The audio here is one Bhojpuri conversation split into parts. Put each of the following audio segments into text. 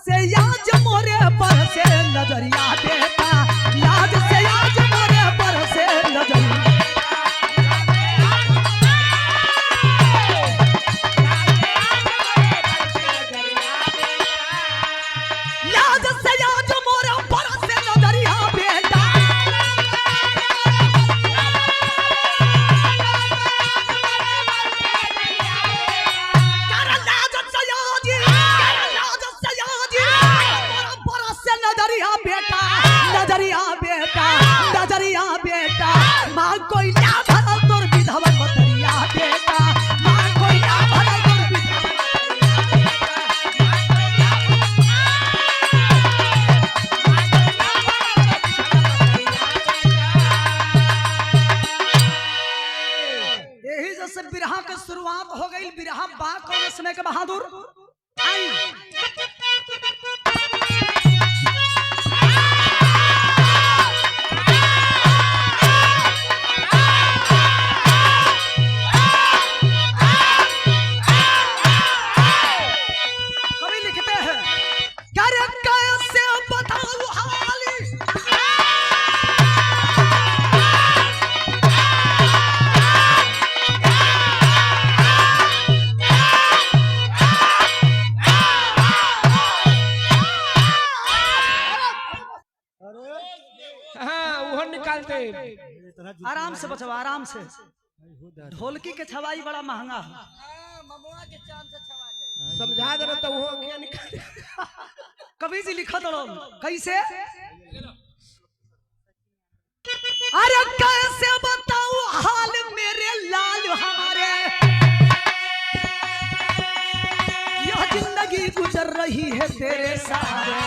से आज मोरे पर से नजरिया बेटा, लाज से आज मोरे पर से नजरिया, लाज से आज मोरे पर से नजरिया बेटा, नजरिया बेटा, नजरिया बेटा, मां कोई ना भरल तोर विधवा बतरिया बेटा, मां कोई ना भरल तोर विधवा, यही जैसे बिरहा के शुरुआत हो गई। बिरहा बा कौन समय के बहादुर आई। आराम से बचवा, आराम से। ढोलकी के छवाई बड़ा महंगा है, समझा दे तो वो क्या निकाल। कवि जी लिखत रहो कैसे, अरे कैसे बताऊं हाल मेरे लाल हमारे, यह जिंदगी गुजर रही है तेरे सहारे,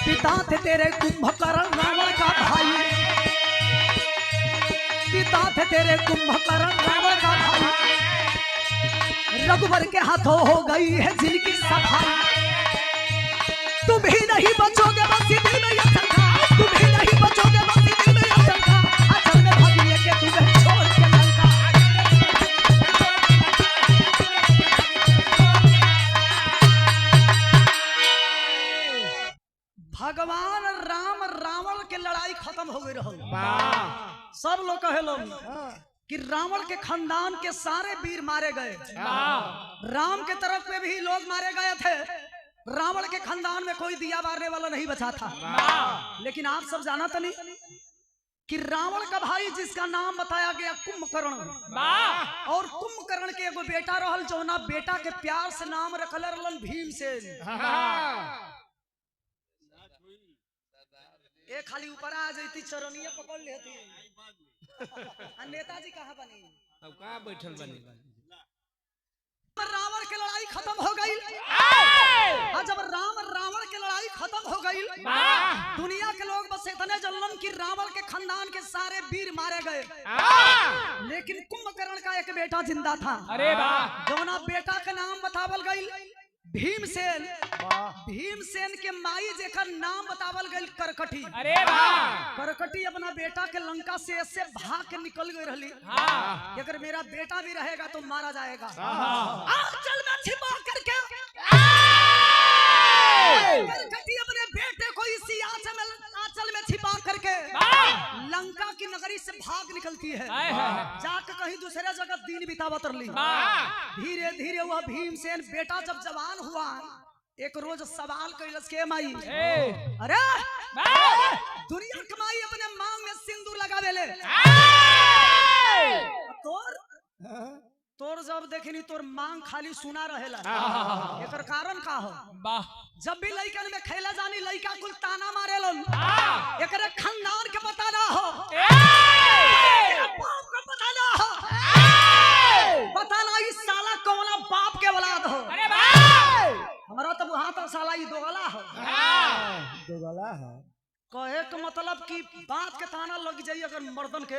पिता थे तेरे कुंभकर्ण रावण का भाई, पिता थे तेरे कुंभकर्ण रावण का भाई, रघुवर के हाथों हो गई है जिनकी सफाई, तुम ही नहीं बचोगे बस दिल में ये शंका, तुम ही नहीं बचोगे बस दिल में ये शंका, अचल में भागी लेके तुम्हें छोड़ के लंका, भगवान राम रावण के लड़ाई खत्म हो गई रहो। सब लोग कहे लोग कि रावण के खानदान के सारे वीर मारे गए, राम के तरफ पे भी लोग मारे गए थे, रावण के खानदान में कोई दिया बारने वाला नहीं बचा था। लेकिन आप सब जाना तो नहीं कि रावण का भाई जिसका नाम बताया गया कुंभकर्ण, और कुंभकर्ण के एगो बेटा रहल, जो ना बेटा के प्यार से नाम रखल रहलन भीमसेन। एक खाली ऊपर आ जाती चरनिया पकड़ लेती। नेताजी कहाँ बनी, अब कहाँ बैठल बनी। रावण की लड़ाई खत्म हो गई। जब राम रावण की लड़ाई खत्म हो गई, दुनिया के लोग बस इतने जलन कि रावण के खानदान के सारे वीर मारे गए, लेकिन कुंभकर्ण का एक बेटा जिंदा था। अरे वाह, जो ना बेटा का नाम बतावल गई भीमसेन। भीमसेन के माई जेकर नाम बतावल गई करकटी। अरे वाह, करकटी अपना बेटा के लंका से ऐसे भाग के निकल गई रही कि अगर मेरा बेटा भी रहेगा तो मारा जाएगा। आंचल में छिपा करके करकटी अपने बेटे को इसी आंचल में छिपा करके लंका की नगरी से भाग निकलती है, जाकर कहीं दूसरे जगह दिन बितावत रही। धीरे धीरे वह भीमसेन बेटा जब जवान हुआ, एक रोज सवाल कैलस के माई, अरे दुनिया कमाई अपने मांग में सिंदूर लगावे ले, तोर जब देखनी तोर मांग खाली सुना रहेला, एकर कारण का हो? जब भी लइकन में खेला जानी लइका कुल ताना मारेलन, एकरे खानदान के पता ना हो, बाप का पता ना हो, पता ना इस साला कौना बाप के औलाद हो। हमारा तो वहां तो साला ही दोगला हो। दोगला है कहे तो मतलब कि बात के ताना लग जाइए अगर मर्दन के,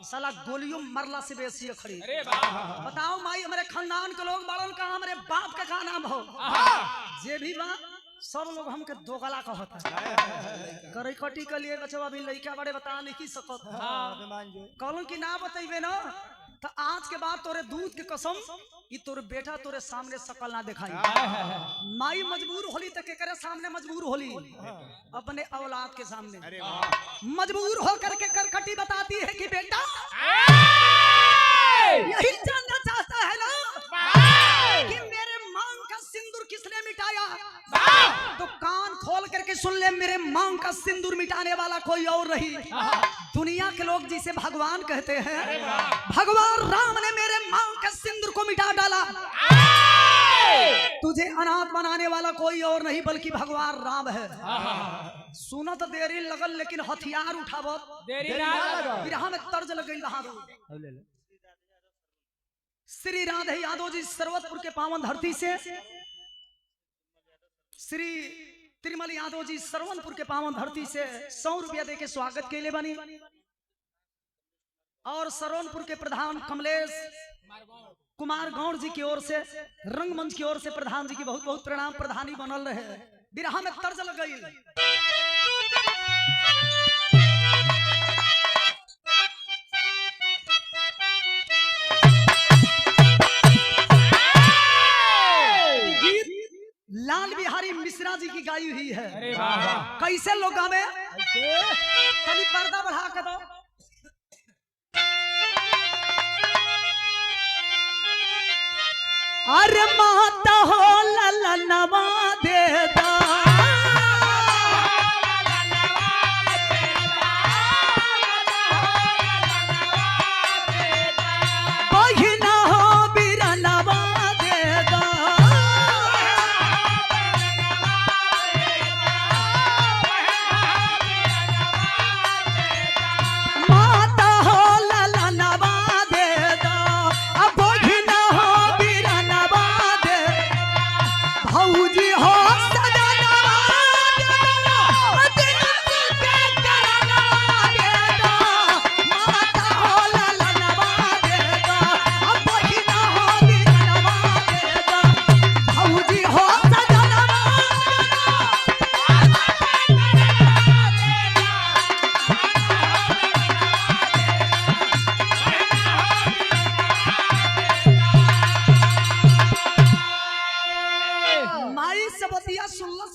साला गोलियों मरला से बेसी खड़ी। बताओ माई, हमारे खानदान के लोग बड़न का हमारे बाप का का नाम हो, जे भी बा सब लोग हमके दोगला कहता है। करकटी के लिए बचवा भी लइका बड़े बता नहीं की सकत, कहलन कि ना बतइबे ना तो आज के बाद तोरे दूध के कसम ये तोरे बेटा तोरे सामने शकल ना दिखाई। माई मजबूर होली तो केकरे सामने मजबूर होली? अपने औलाद के सामने मजबूर होकर के करकटी बताती है कि बेटा यही जानना चाहता है ना कि मेरे मांग का सिंदूर किसने मिटाया? तो कान खोल करके सुन ले, मेरे मांग का सिंदूर मिटाने वाला कोई और नहीं, दुनिया के लोग जिसे भगवान कहते हैं, भगवान राम ने मेरे मांग का सिंदूर को मिटा डाला। तुझे अनाथ बनाने वाला कोई और नहीं बल्कि भगवान राम है। सुना तो देरी लगल लेकिन हथियार उठावो विरह में तर्ज लग गई बहादुर। श्री राधे यादव जी सर्वतपुर के पावन धरती से, श्री त्रिमल यादव जी सरवनपुर के पावन धरती से 100 रुपया दे के स्वागत के लिए बनी। और सरवनपुर के प्रधान कमलेश कुमार गौड़ जी की ओर से, रंगमंच की ओर से प्रधान जी की बहुत बहुत प्रणाम। प्रधानी बनल रहे, बिरहा में तर्ज लग गई। लाल बिहारी मिश्रा जी की गाई हुई है। कैसे लोग गावे? कभी पर्दा बढ़ा के दो। अरे माता हो ललनवा दे दा, बहिना हो बिरनवा दे दा, माता हो ललनवा दे दा, बहिना हो बिरनवा दे, भौजी हो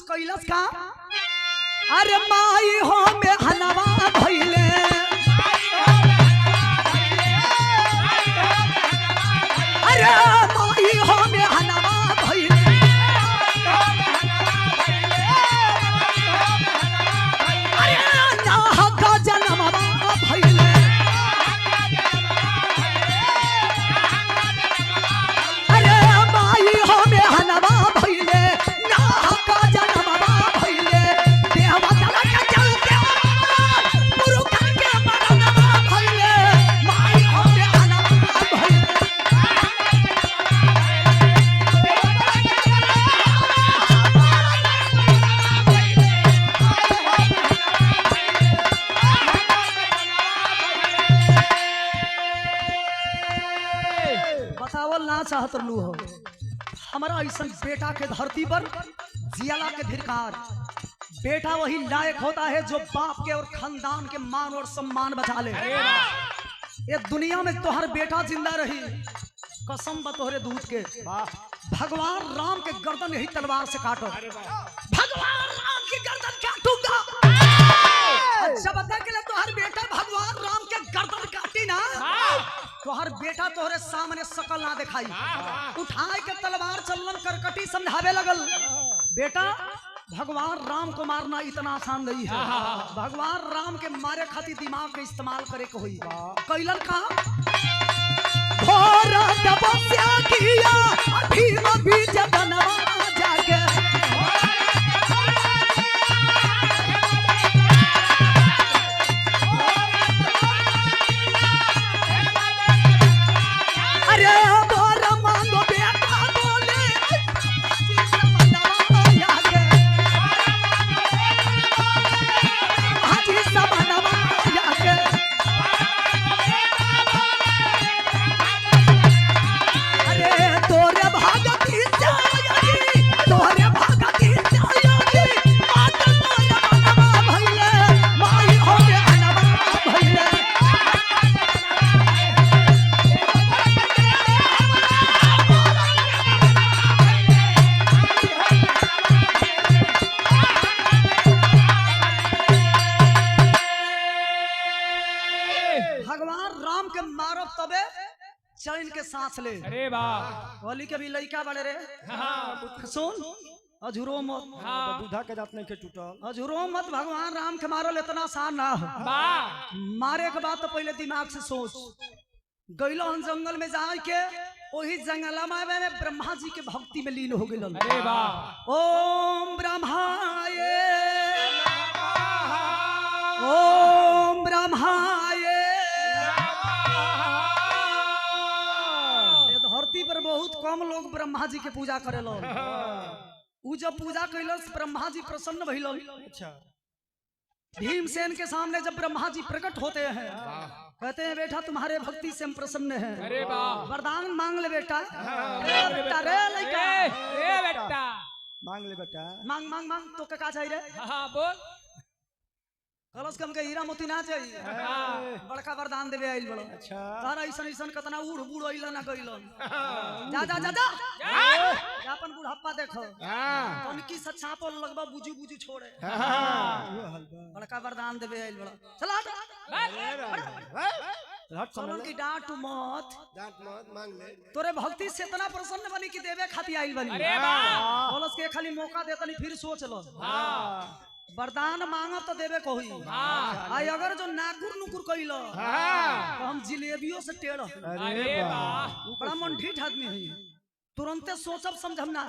कैलस का। अरे माई हो में हनवा भइले, अरे माई हो में हनवा भइले, अरे नाह का जन्मवा भइले, अरे माई हो में हनवा भइले, चाहत लू हो हमारा ऐसा बेटा के धरती पर जियाला के धिक्कार। बेटा वही लायक होता है जो बाप के और खानदान के मान और सम्मान बचा ले। ये दुनिया में तोहर बेटा जिंदा रही, कसम बतोहरे दूध के, भगवान राम के गर्दन यही तलवार से काटो, भगवान राम की गर्दन काटूंगा। जब तक तोहर बेटा भगवान राम के गर्दन काटी ना, तोहर बेटा तोहरे सामने शकल ना दिखाई, उठाए के तलवार चलन करकटी समझावे लगल। बेटा भगवान राम को मारना इतना आसान नहीं है, भगवान राम के मारे खातिर दिमाग के इस्तेमाल करे के हुई। कैलन का घोर तपस्या किया भीम बीज बनवा जाके, अरे बोर मांगो बेटा बोले हाजी समनवा जाके, अरे तोरे भाग पीछे चैन के सांस ले। अरे वाह बोली के भी लड़का बड़े रे हाँ सुन अझुरो मत हाँ दूधा के दांत नहीं के टूटल। अझुरो मत भगवान राम के मारल इतना आसान ना हो। वाह मारे के बाद तो पहले दिमाग से सोच गइलो हम जंगल में जाए के वही जंगल में ब्रह्मा जी के भक्ति में लीन हो गइल। अरे वाह ओम ब्रह्माय ओम ब्रह्माय। ये धरती पर बहुत कम लोग ब्रह्मा जी के पूजा करेलो। उ जब पूजा कैलस ब्रह्मा जी प्रसन्न भइल। अच्छा भीमसेन के सामने जब ब्रह्मा जी प्रकट होते हैं कहते हैं बेटा तुम्हारे भक्ति से हम प्रसन्न हैं। अरे वाह वरदान मांग ले बेटा। रे बेटा रे लइका ए बेटा मांग ले बेटा। मांग मांग मांग तो का चाहिए रे। हाँ बोल कलश कम के हीरा मोती ना चाहिए हाँ बड़का वरदान देवे आइल बड़ो। अच्छा तारा ऐसन ऐसन कतना उड़ बूढ़ अइला ना गइलन। जा जा जा जा अपन बुढ़ापा देखो तनिकी से छापल लगबा बुझी बुझी छोड़े। वो हलवा बड़का वरदान देवे आइल बड़ो। चला हट चलन की डांट मत दांत मत मांग ले। तोरे भक्ति से इतना प्रसन्न बनी कि देवे खाती आइल बनी। अरे वाह कलश के खाली मौका देतनी फिर सोच लो। हाँ वरदान मांगा तो देवे कोई आई अगर जो नाकुर नुकुर कइलो तो हम जिलेबियों से टेढ़। अरे वाह बड़ा मन ढीठ आदमी है तुरंते सोचब समझम ना।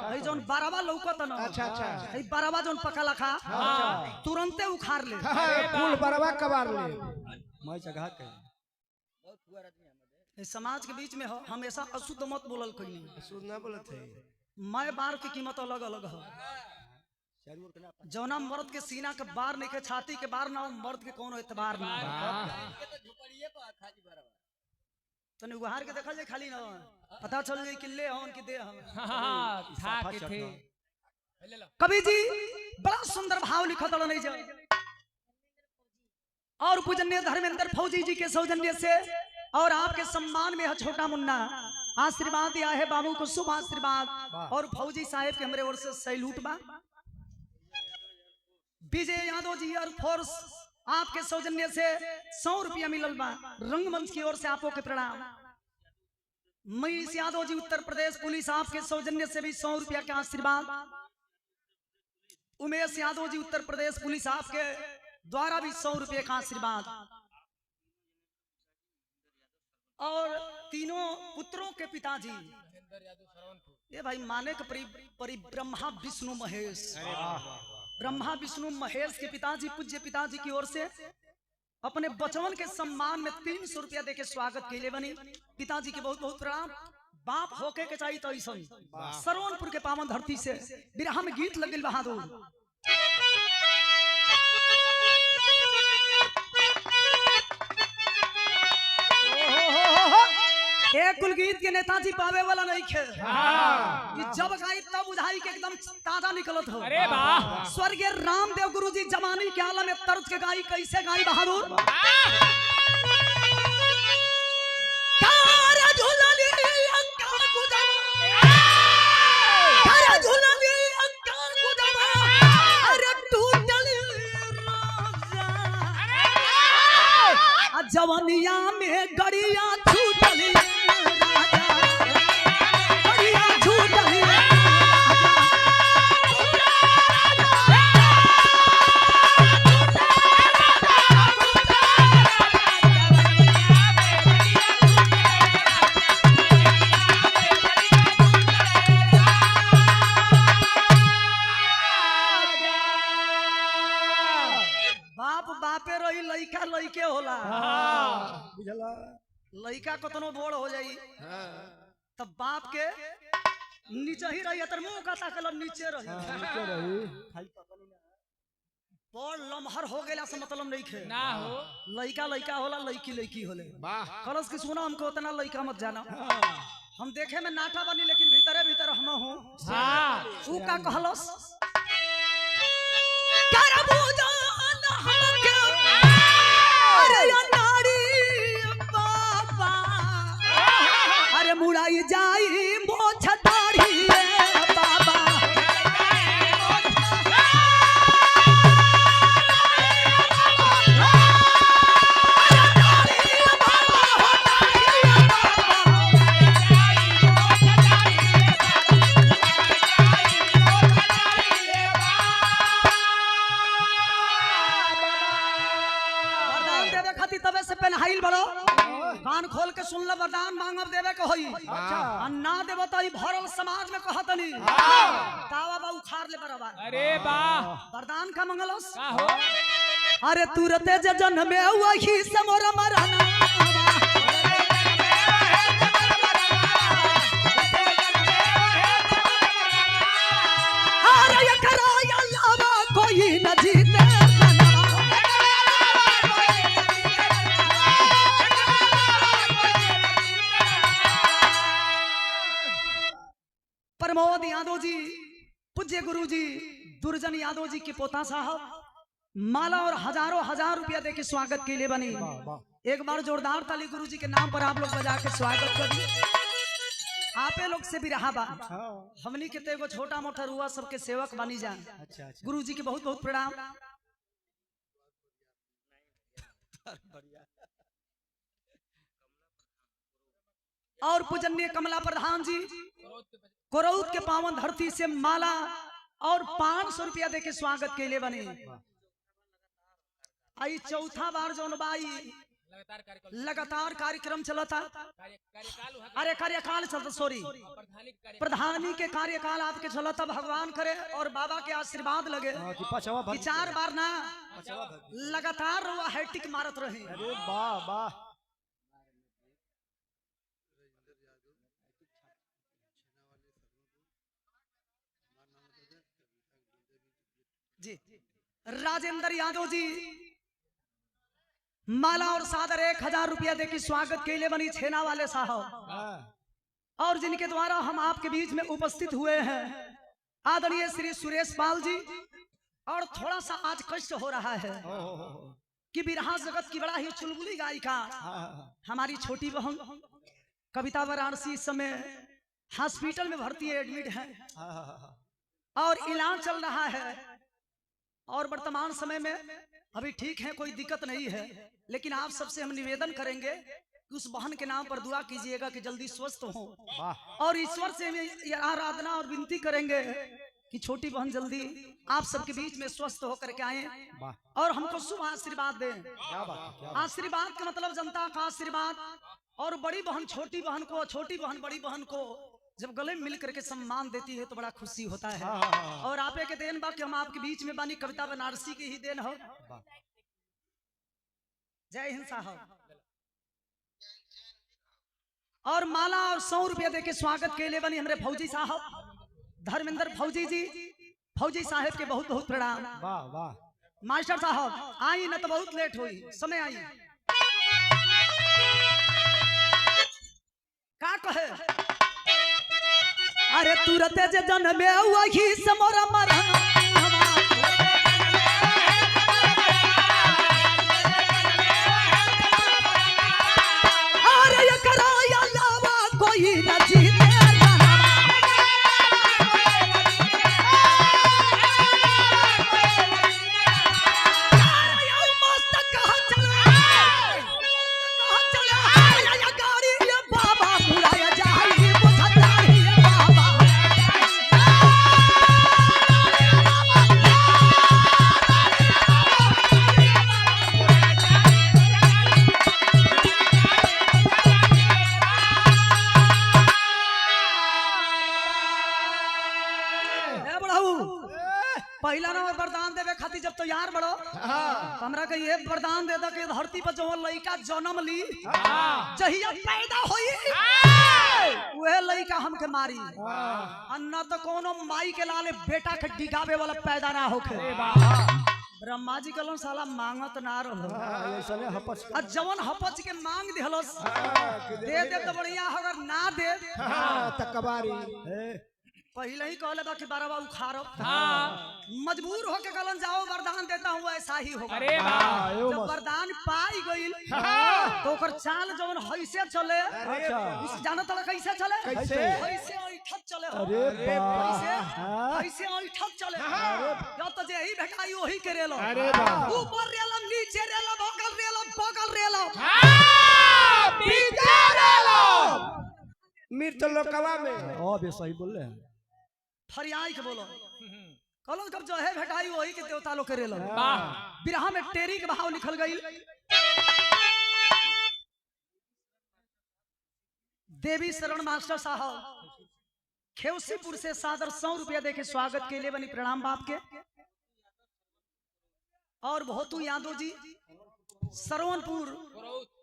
है जोन बारवा लौकत न अच्छा अच्छा है बारवा जोन पका लखा तुरंते उखाड़ ले। फूल बरवा कबार ले मैं जगह के इस समाज के बीच में हो हमेशा अशुद्ध मत बोलल कोई सुन ना बोलत है। मैं बार की कीमत अलग अलग हो। जौना मर्द के सीना के बार नहीं के छाती के बार ना मर्द के कोनो एतबार ना। तने उहार के देखल जाए खाली ना पता चल जाए कि ले हन कि दे हम। हाँ था के थे कवि जी बड़ा सुंदर भाव लिखत नहीं जाए और पूजनीय धर्मेंद्र फौजी जी के सौजन्य से और आपके सम्मान में है छोटा मुन्ना आशीर्वाद दिया है बाबू को शुभ आशीर्वाद और फौजी साहेब के हमारे ओर से सैल्यूट बा। विजय यादव जी और फोर्स आपके सौजन्य से 100 रुपया मिलल बा। रंगमंच की ओर से आपको के प्रणाम। मनीष यादव जी उत्तर प्रदेश पुलिस आपके सौजन्य से भी 100 रुपया का आशीर्वाद। उमेश यादव जी उत्तर प्रदेश पुलिस आपके द्वारा भी 100 रुपये का आशीर्वाद। और तीनों पुत्रों के पिताजी ये भाई माने के परी ब्रह्मा विष्णु महेश। ब्रह्मा विष्णु महेश के पिताजी पूज्य पिताजी की ओर से अपने बचवन के सम्मान में 300 रुपया देके स्वागत के लिए बनी। पिताजी के बहुत बहुत प्रणाम। बाप होके के चाहिए तो ऐसा सरवनपुर के पावन धरती से बिरहा में गीत लगिल बहादुर। एक कुल गीत के नेताजी पावे वाला नहीं खे कि जब गाई तब बुझाई के एकदम ताजा निकलत हो। अरे वाह स्वर्गीय रामदेव गुरुजी जमानी के आलम में तर्ज के गाई कैसे गाई बहादुर। जवनिया में गड़िया छूटली गड़िया छूटली बाप बापे रही लइका लइके होला। बुझला लइका कतनो बोड़ हो जाई तब बाप के नीचे ही रही तर मुंह का ताकल नीचे रही। नीचे रही खाली पकड़ी ना बड़ लमहर हो गेला से मतलब नहीं खे ना हो लइका लइका होला लइकी लइकी होले। कलश की सुना हमको उतना लइका मत जाना। हम देखे में नाटा बनी लेकिन भीतरे भीतर हम हूं। हाँ तू का कहलस अरे मुड़ाई जाई मोछ दाढ़ी बाबा। सुन ल वरदान मांगब देवे के होई अच्छा आ ना देबो त ई भरल समाज में कहतनी तावा बा उखाड़ ले बराबर अरे वाह वरदान का मंगलस का हो अरे तुरते जे जन्मे वही से मोर मरना अरे एकरा अलावा कोई न जीते प्रमोद यादव जी पूज्य गुरु जी दुर्जन यादव जी के पोता साहब माला और हजारों हजार रुपया दे के स्वागत के लिए बनी एक बार जोरदार ताली गुरु जी के नाम पर आप लोग बजा के स्वागत करिए आपे लोग से भी रहा बा हमनी के तो एगो छोटा मोटा रुआ सबके सेवक बनी जान अच्छा अच्छा गुरु जी के बहुत बहुत प्रणाम और पूजनीय कमला प्रधान जी कोरौत के पावन धरती से माला और 500 रुपया दे के स्वागत के लिए बने आई चौथा बार जौन बाई लगातार कार्यक्रम चला था अरे कार्यकाल चलता सॉरी प्रधानी के कार्यकाल आपके चला था भगवान करे और बाबा के आशीर्वाद लगे कि 4 बार ना लगातार रुआ हैट्रिक मारत रहे अरे वाह वाह जी राजेंद्र यादव जी माला और सादर 1000 रुपया दे के स्वागत के लिए बनी छेना वाले साहब और जिनके द्वारा हम आपके बीच में उपस्थित हुए हैं आदरणीय श्री सुरेश पाल जी और थोड़ा सा आज कष्ट हो रहा है कि बिरहा जगत की बड़ा ही चुलबुली गायिका हमारी छोटी बहन कविता वाराणसी इस समय हॉस्पिटल में भर्ती है एडमिट है और इलाज चल रहा है और वर्तमान समय में अभी ठीक है कोई दिक्कत नहीं है लेकिन आप सबसे हम निवेदन करेंगे कि उस बहन के नाम पर दुआ कीजिएगा कि जल्दी स्वस्थ हो और ईश्वर से हम आराधना और विनती करेंगे कि छोटी बहन जल्दी आप सबके बीच में स्वस्थ होकर के आए और हमको शुभ आशीर्वाद दें आशीर्वाद का मतलब जनता का आशीर्वाद और बड़ी बहन छोटी बहन को छोटी बहन बड़ी बहन को जब गले मिल करके सम्मान देती है तो बड़ा खुशी होता है और आपे के देन बा कि हम आपके बीच में बानी कविता बनारसी की ही देन हो जय हिंद साहब और माला और 100 रुपया दे के स्वागत के लिए बनी हमारे फौजी साहब धर्मेंद्र फौजी जी फौजी साहब के बहुत बहुत प्रणाम वाह वाह मास्टर साहब आई न तो बहुत लेट हुई समय आई का कहे अरे तुरत जे जन्मे वही से मोरा मरना अरे एकरा अलावा कोई न जीते पहला नंबर वरदान देवे खातिर जब तैयार बड़ो तो हमरा के ये वरदान दे दो कि धरती पर जो लड़का जन्म ली जहिया पैदा होई वह लड़का हमके मारी अन्ना तो कोनो माई के लाले बेटा के डिगावे वाला पैदा ना होखे ब्रह्मा जी कलन साला मांगत ना रहो ऐसने हपस और जवन हपच के मांग दिहलस दे दे तो बढ़िया अगर ना दे तकबारी पहले ही कहले बा कि बारवा उखाड़ो मजबूर होके कलन जाओ वरदान देता हूँ ऐसा ही होगा अरे वाह जब वरदान पाई गइल तो ओकर चाल जवन हैसे चले उस जानो तला कैसे चले कैसे? हैसे ऐठत चले अरे वाह। हैसे ऐठत चले जो तो जे ही भेटाई वही करेलो अरे वाह। ऊपर रेलम नीचे रेलम बगल रेलम पीछे रेलो मृत लोकवा में बे सही बोल रहे हैं फरियाई के बोलो कहलो जब जो है भेटाई वही के देवता लोग करेलो वाह बिरहा में टेरी के भाव लिखल गई देवी शरण मास्टर साहब खेवसीपुर से सादर 100 रुपया देके स्वागत के लिए बनी प्रणाम बाप के। और भोतू यादव जी सरवनपुर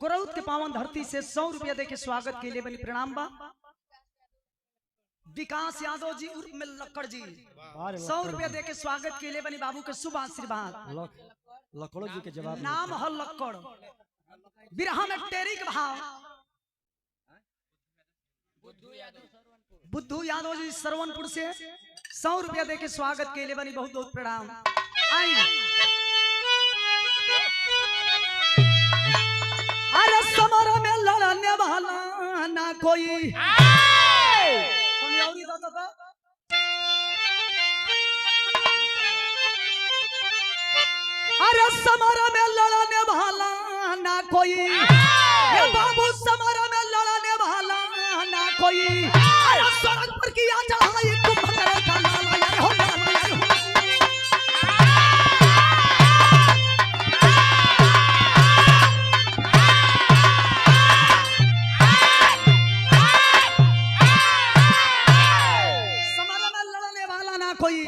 कुरौत के पावन धरती से 100 रुपया देके स्वागत के लिए बनी प्रणाम बाप। विकास यादव जी उर्फ में लक्कड़ जी 100 रुपया देके स्वागत के लिए बनी बाबू के शुभ आशीर्वाद। लकड़ो जी के जवाब नाम है लक्कड़, बिरहा में टेरी के भाव। बुद्धू यादव जी सरवनपुर से 100 रुपया देके स्वागत के लिए बनी बहुत बहुत प्रणाम। आई अरे समर में लड़ने वाला ना कोई अरे समर में लड़ने वाला ना कोई, ये बाबू समर में लड़ने वाला ना कोई। अरे सड़क पर किया चढ़ाई कुंभकर्ण का लाला यार हो लाला यार हो। समर में लड़ने वाला ना कोई,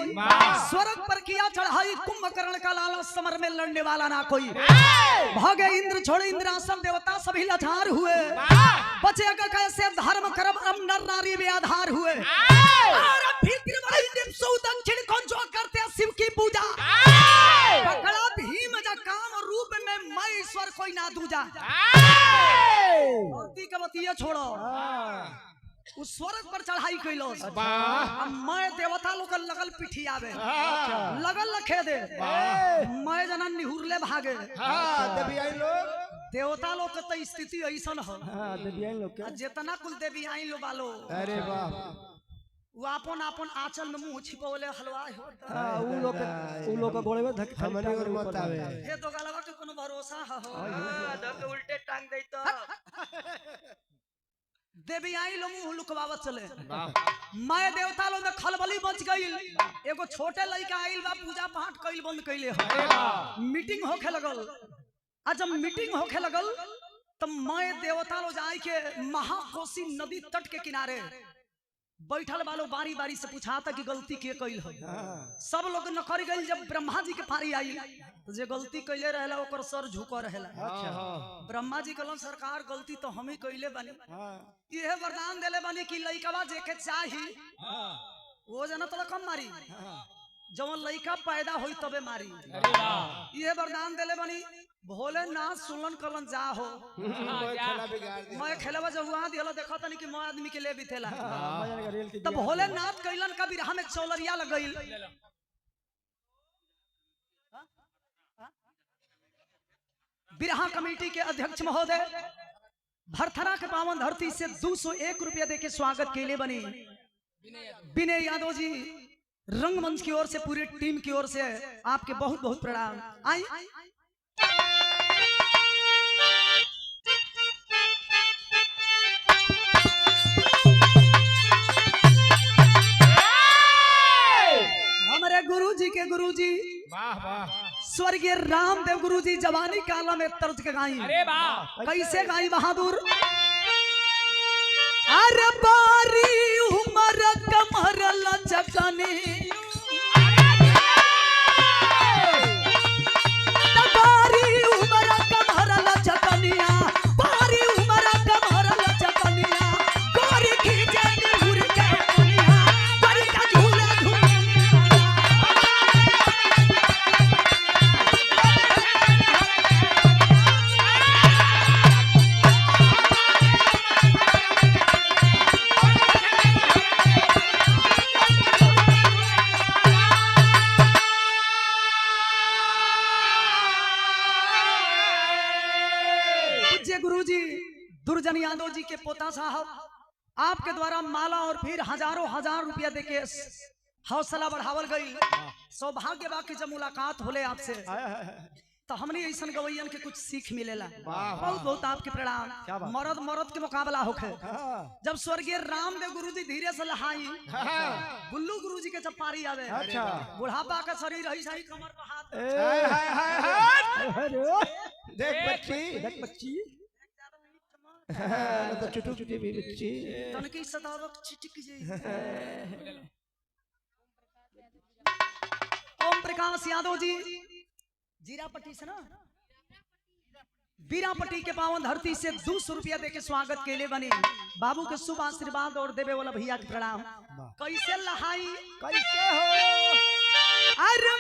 स्वर्ग पर किया चढ़ाई कुंभकर्ण का लाला, समर में लड़ने वाला ना कोई। भागे इंद्र छोड़े इंद्रासन देवता सभी लाचार हुए, बचे अगर कैसे धर्म कर्म अब नर नारी में आधार हुए। और फिर दक्षिण को जो करते शिव की पूजा, पकड़ा भीम जा काम रूप में मैं ईश्वर कोई ना दूजा। मूर्ति के बतिया छोड़ो, उस स्वर्ग पर चढ़ाई कैलो, मैं देवता लोग लगल पिठी आवे, लगल लखे दे, मैं जना निहुरले भागे। देवता लोग के तो स्थिति ऐसा हो, जितना कुल देवी आई लो बालो, अरे वाह, वो अपन अपन आंचल में मुंह छिपौले हलवाई हो। उ लोग के गोड़े में धक हमनी और मत आवे। ये तो गलवा के कोनो भरोसा हो, धक उल्टे टांग दे तो देवी आई लो मुंह लुकवावत चले। मैं देवता लोग में खलबली मच गईल, एगो छोटे लड़का आइल बा पूजा पाठ कइल बंद कइले हो। मीटिंग होखे लगल, आ जब मीटिंग होखे लगल तब मैं देवता लोग जाई के महाकोशी नदी तट के किनारे बैठल बालो बारी बारी से पूछाता कि गलती के कइल हो। सब लोग न कर गइल, जब ब्रह्मा जी के पारी आई तो जे गलती कइले रहेला ओकर सर झुक रहेला। ब्रह्मा जी कहलन सरकार गलती तो हम ही कइले बानी, ये वरदान देले बानी कि लइकवा जेके चाही वो जना तो कम मारी, जवन लइका पैदा होई तबे मारी। ये वरदान देले बानी, भोलेनाथ सुनलन करलन जा हो। मैं खेलवा जहुआ दिहला देखा तनी कि मैं आदमी के ले बिथेला, तब भोलेनाथ कइलन का बिरहा में चौलरिया लगइल। बिरहा कमेटी के अध्यक्ष महोदय भरथरा के पावन धरती से 201 रुपया देके स्वागत के लिए बनी विनय यादव जी। रंगमंच की ओर से पूरी टीम की ओर से आपके बहुत बहुत प्रणाम। आई हमारे गुरुजी के गुरुजी स्वर्गीय रामदेव गुरुजी जवानी काला में तर्ज के गाई। अरे वाह, कैसे गाई बहादुर। अरे बारी उमर कमर लचकनी, बारी उमर कमर लचकनिया, बारी उमर कमर लचकनिया, गोरी खींचे निहुर के दुनिया, बड़ी का झूला झूला। गुरुजी दुर्जन यादव जी के पोता साहब आपके द्वारा माला और फिर हजारों हजार रुपया देके हौसला बढ़ावल गई। सौभाग्य बाकी जब मुलाकात होले आपसे तो हमने ऐसा गवैयन के कुछ सीख मिलेला। बहुत बहुत आपके प्रणाम। मर्द मर्द के मुकाबला होखे। जब स्वर्गीय रामदेव गुरुजी धीरे से लहाई, गुल्लू गुरुजी के जब पारी आवे, बुढ़ापा का शरीर रही सही कमर पर हाथ, देख बच्ची ना तो चुटुक जी भी बच्ची तनकी सदावक चिटिक जी ओम प्रकाश यादव जी जीरापट्टी से ना बीरापट्टी के पावन धरती से 200 रुपया देके स्वागत के लिए बने बाबू के शुभ आशीर्वाद और देवे वाला भैया के प्रणाम। कैसे लहाई कैसे हो अरे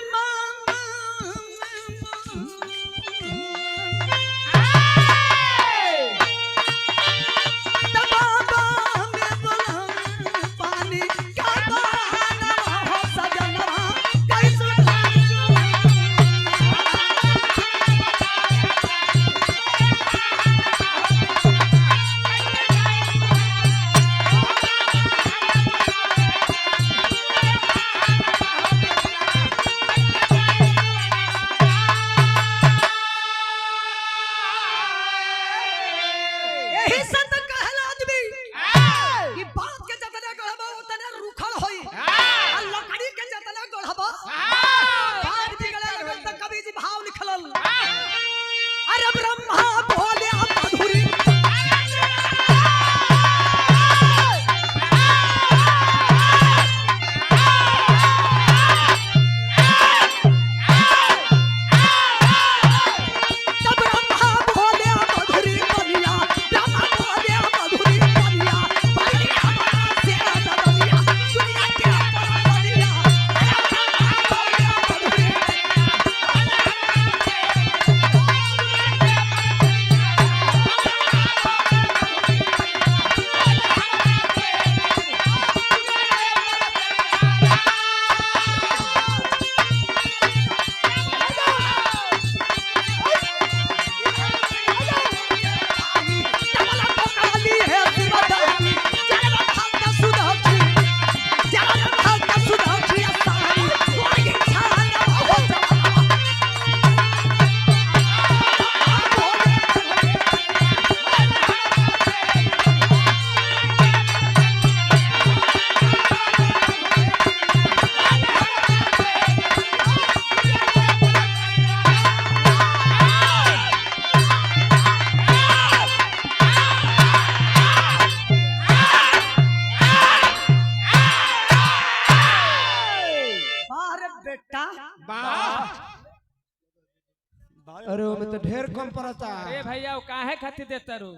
अरे मैं तो ढेर कम पड़ता। अरे भैया वो काहे खातिर देता रू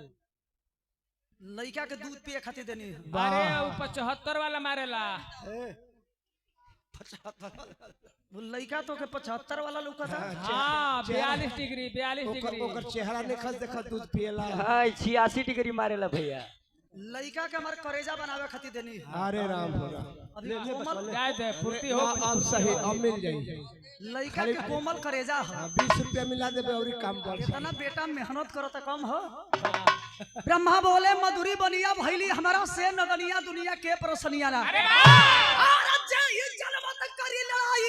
लड़का के दूध पिए खातिर देनी है। अरे वो 75 वाला मारेला वो लड़का तो के 75 वाला लौका था। हाँ 42 डिग्री ओकर चेहरा निखल देखल दूध पिएला। हां 86 डिग्री मारेला भैया। लड़का के हमार करेजा बनावे खातिर देनी है। अरे राम हो राम अभी कोमल जाए दे फुर्ती हो अब सही अब मिल जाई। लड़का के कोमल करेजा है। 20 रुपया मिला देबे और काम बढ़ जाई। कितना बेटा मेहनत करता कम हो। ब्रह्मा बोले मधुरी बनिया भैली हमारा से नगनिया दुनिया के परसनिया ना। और जय जन्म तक करी लड़ाई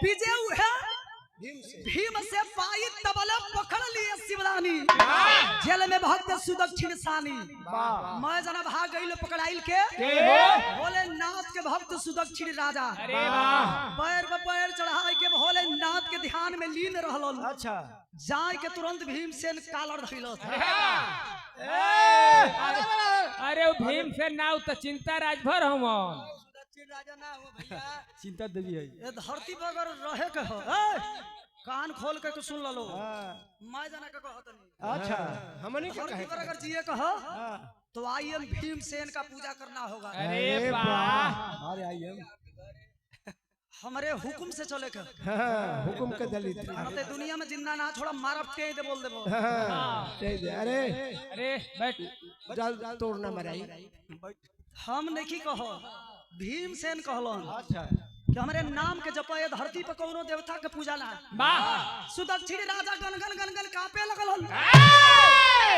विजय है भीम से पाई तबल पकड़ लिए शिवरानी जेल में भक्त सुदक्षिण सानी। मैं जना भाग गई पकड़ाइल के भोले नाथ के भक्त सुदक्षिण राजा पैर पर पैर चढ़ाई के भोले नाथ के ध्यान में लीन रहलन। अच्छा जाय के तुरंत भीमसेन कालर धइलो। अरे वो भीम से नाव तो चिंता राजभर हम राजा ना हो भैया चिंता देवी है। ये धरती पर अगर रहे के हो कान खोल के सुन लो। मैं जाना के कहत नहीं। अच्छा हमनी के धरती पर अगर जिए कहो तो आईएम भीमसेन का पूजा करना होगा। अरे वाह अरे आईएम हमारे हुकुम से चले के हुकुम के दलित ते दुनिया में जिंदा ना छोड़ा मारब के दे बोल देबो। अरे अरे बैठ जल तोड़ना मराई। हम नहीं कहो भीमसेन कहलन। अच्छा कि हमारे नाम के जपए धरती पर कोनो देवता के पूजा ना। वाह सुदक्षिण राजा गनगन गनगन कांपे लगलन।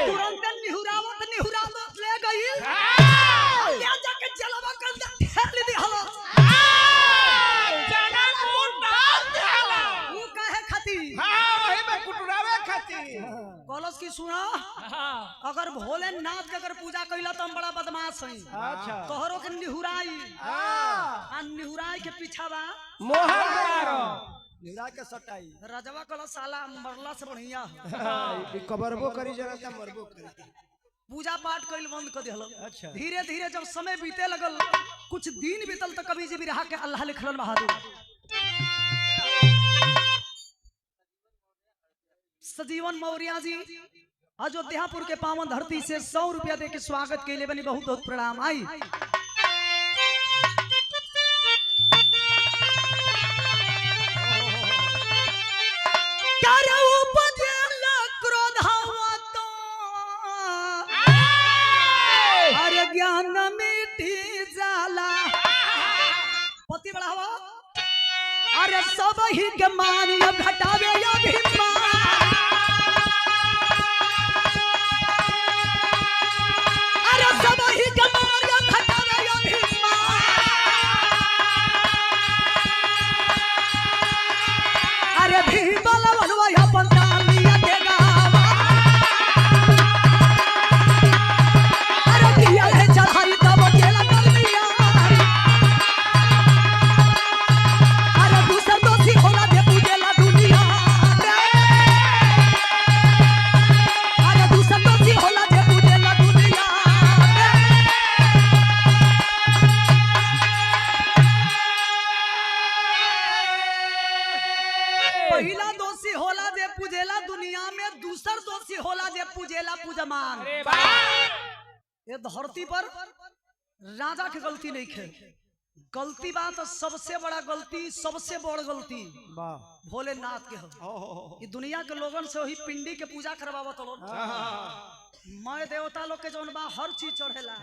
तुरंत निहुरावत ले गई ले जाके जलवा कर ठेल दी हलो। वो काहे खाती हां वही में कुटुरावे खाती कलश की सुना अगर भोलेनाथ के अगर पूजा कइला त हम बड़ा बदमाश हई। अच्छा तोहरो के निहुराई हां आ निहुराई के पीछा बा मोहर मारो निरा के सटाई रजवा कला साला मरला से बढ़िया कबरबो करी जरा मरबो करी पूजा पाठ कइल बंद कर दिहल। अच्छा। धीरे धीरे जब समय बीते लगल, कुछ दिन बीतल तो कभी जी भी रहा के अल्लाह लिखलन बहादुर सजीवन मौर्य जी अयोध्यापुर के पावन धरती से 100 रुपया दे के स्वागत के लिए बनी बहुत बहुत प्रणाम। आई ज्ञान मिटी जाला पति बढ़ावा अरे सब ही के मान घटावे अभिमान अरे सब ही के मान घटावे अभिमान अरे भी बलवनवा अपन तालिया देगा चढ़ाई तब अकेला कर दिया अरे दूसर दोषी होला दे पूजेला दुनिया अरे दूसर दोषी होला दे पूजेला दुनिया पहला दोषी होला दे पूजेला दुनिया में, दूसर दोषी होला दे पूजेला पूजमान। ये धरती पर राजा की गलती नहीं है, गलती बात सबसे बड़ा गलती, सबसे बड़ गलती भोलेनाथ के हो। ये दुनिया के लोगन से वही पिंडी के पूजा करवावत लोग। मैं देवता लोग के जौन बा हर चीज चढ़ेला,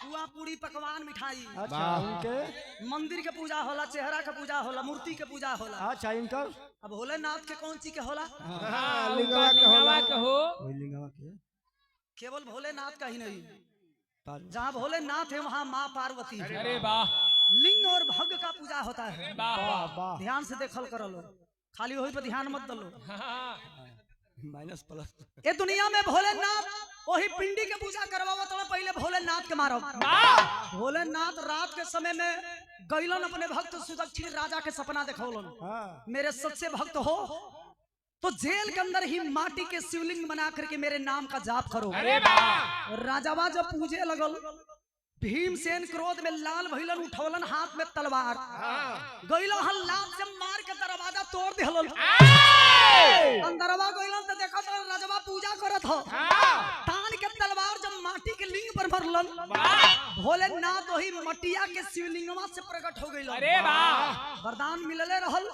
पुआ पूरी पकवान मिठाई। उनके मंदिर के पूजा होला, चेहरा के पूजा होला, मूर्ति के पूजा होला। अच्छा इनकर अब भोलेनाथ के कौन चीज के होला? लिंगवा के होला के हो लिंगवा के केवल भोलेनाथ का ही नहीं, जहाँ भोलेनाथ है वहाँ माँ पार्वती है। अरे वाह लिंग और भग का पूजा होता है। वाह ध्यान से देखल कर लो, खाली वही पे ध्यान मत दलो। माइनस प्लस ये दुनिया में भोलेनाथ वही पिंडी के पूजा करवावत तो पहले भोलेनाथ के मारो। भोलेनाथ रात के समय में गइलन अपने भक्त सुदक्षिण राजा के सपना देखौलन, मेरे सच्चे भक्त हो तो जेल के अंदर ही माटी के शिवलिंग बना करके मेरे नाम का जाप करो। अरे वाह राजावा जब पूजे लगल, भीमसेन क्रोध में लाल भइलन, उठौलन हाथ में तलवार, गइलन हल्लात से मार के दरवाजा तोड़ दिहलन। अंदरवा गइलन तो देखो तो राजवा पूजा करत हो, तान के तलवार जब माटी के लिंग पर भरलन, भोलेनाथ वही मटिया के शिवलिंगवा से प्रकट हो गइलन। अरे वाह वरदान मिलले रहल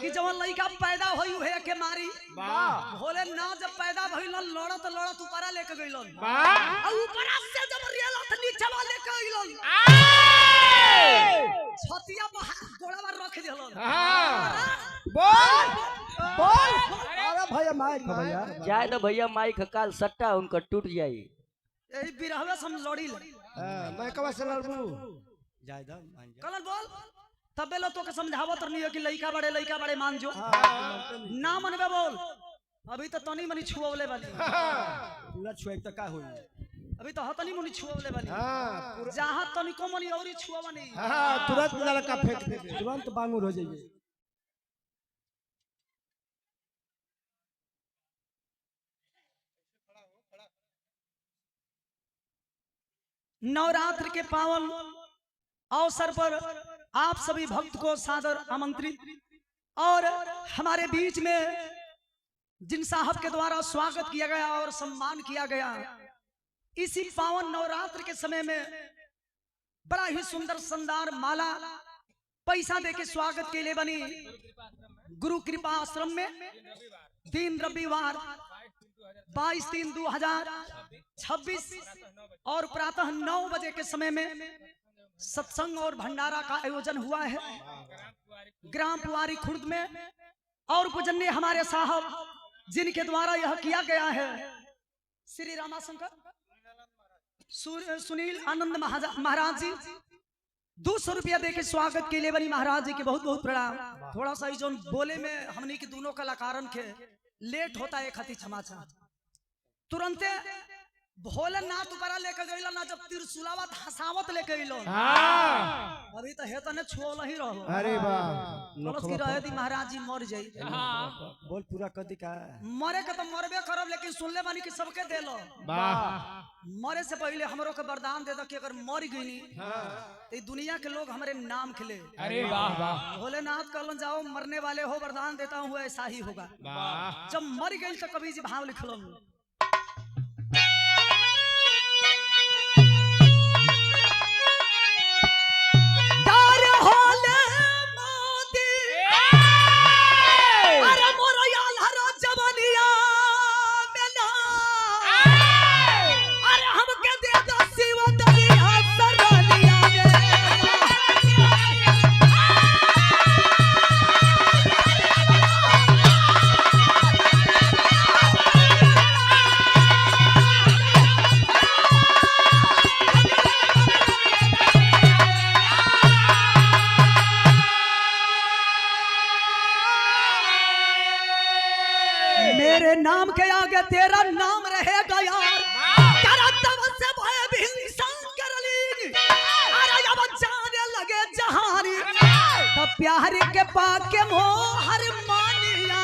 कि जवन लइका पैदा होई उहे के मारी। भोलेनाथ जब पैदा भइलन लड़त लड़त ऊपरा लेके गइलन, और ऊपरा से जब रेलत नीचवा लेके गइलन, छतिया पर गोड़वा रख देलन। बोल बोल अरे भैया माइक भैया जाए तो भैया माइक काल सट्टा उनका टूट जाई। यही बिरहवे से हम लड़ी ले मैं कब से लड़बू जाय द कलन बोल तबे लो तो के समझावत नहीं है कि लइका बड़े मान जो ना मनबे बोल। अभी तो तनी मनी छुवले वाली पूरा छुए तो का होई, अभी तो हतनी मनी छुवले वाली। जहां तनिको मनी औरी छुवा नहीं, तुरंत लड़का फेंक दे, तुरंत बांगुर हो जाइए। नवरात्र के पावन अवसर पर आप सभी भक्त को सादर आमंत्रित, और हमारे बीच में जिन साहब के द्वारा स्वागत किया गया और सम्मान किया गया, इसी पावन नवरात्र के समय में बड़ा ही सुंदर शानदार माला पैसा देके स्वागत के लिए बनी गुरु कृपा आश्रम में दिन रविवार 22/3/2026 और प्रातः 9 बजे के समय में सत्संग और भंडारा का आयोजन हुआ है ग्राम पुआरी खुर्द में। और पूजनीय हमारे साहब जिनके द्वारा यह किया गया है श्री रामाशंकर सुनील आनंद महाराज जी 200 रुपया देके स्वागत के लिए बनी महाराज जी के बहुत बहुत प्रणाम। थोड़ा सा जो बोले में हमने की दोनों कलाकारन के लेट होता है, खती क्षमा तुरंत भोलेनाथ ऊपरा लेके गइला ना जब त्रिशूलावत हसावत लेके अइलो अभी तो हेत ने छोल ही रहो। अरे वाह बोलस की रहे दी महाराज जी मर जाई। बोल पूरा कदी का मरे के तो मरबे करब लेकिन सुनले बानी कि सबके देलो। मरे से पहले हमरो के वरदान दे दो कि अगर मर गईनी तो दुनिया के लोग हमारे नाम खिले। अरे वाह वाह भोलेनाथ कहलन जाओ मरने वाले हो वरदान देता हूँ ऐसा ही होगा। जब मर गई तो कभी जी भाव लिखलो मेरे नाम के आगे तेरा नाम रहेगा यार। तेरा तब से भय भीम शंकर लिंग अरे जब जाने लगे जहानी तब प्यार के पाके मोहर मानिया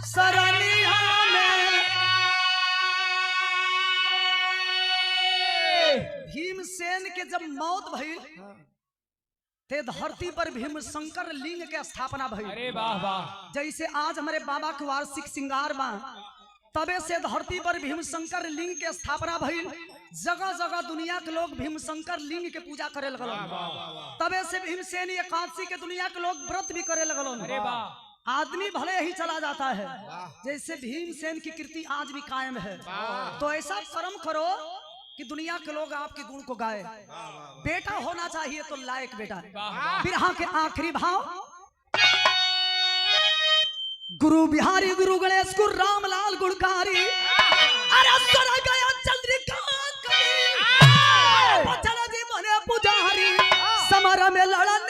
सरनिया में। भीमसेन के जब मौत भई ते धरती पर भीम शंकर लिंग के स्थापना भई। अरे वाह वाह जैसे आज हमारे बाबा के वार्षिक श्रृंगार बा तबे से धरती पर भीम शंकर लिंग के स्थापना भई। जगह जगह दुनिया के लोग भीम शंकर लिंग के पूजा करे लगल। तबे से भीमसेन एकादशी के दुनिया के लोग व्रत भी करे लगल। अरे वाह आदमी भले ही चला जाता है जैसे भीमसेन की कीर्ति आज भी कायम है। तो ऐसा कर्म करो कि दुनिया के लोग आपके गुण को गाए। बेटा होना चाहिए तो लायक बेटा। बिरहा के आखिरी भाव गुरु बिहारी गुरु गणेश गुरु रामलाल गुणकारी अरे सर गया चंद्रिका जी बने पुजारी समर में लड़न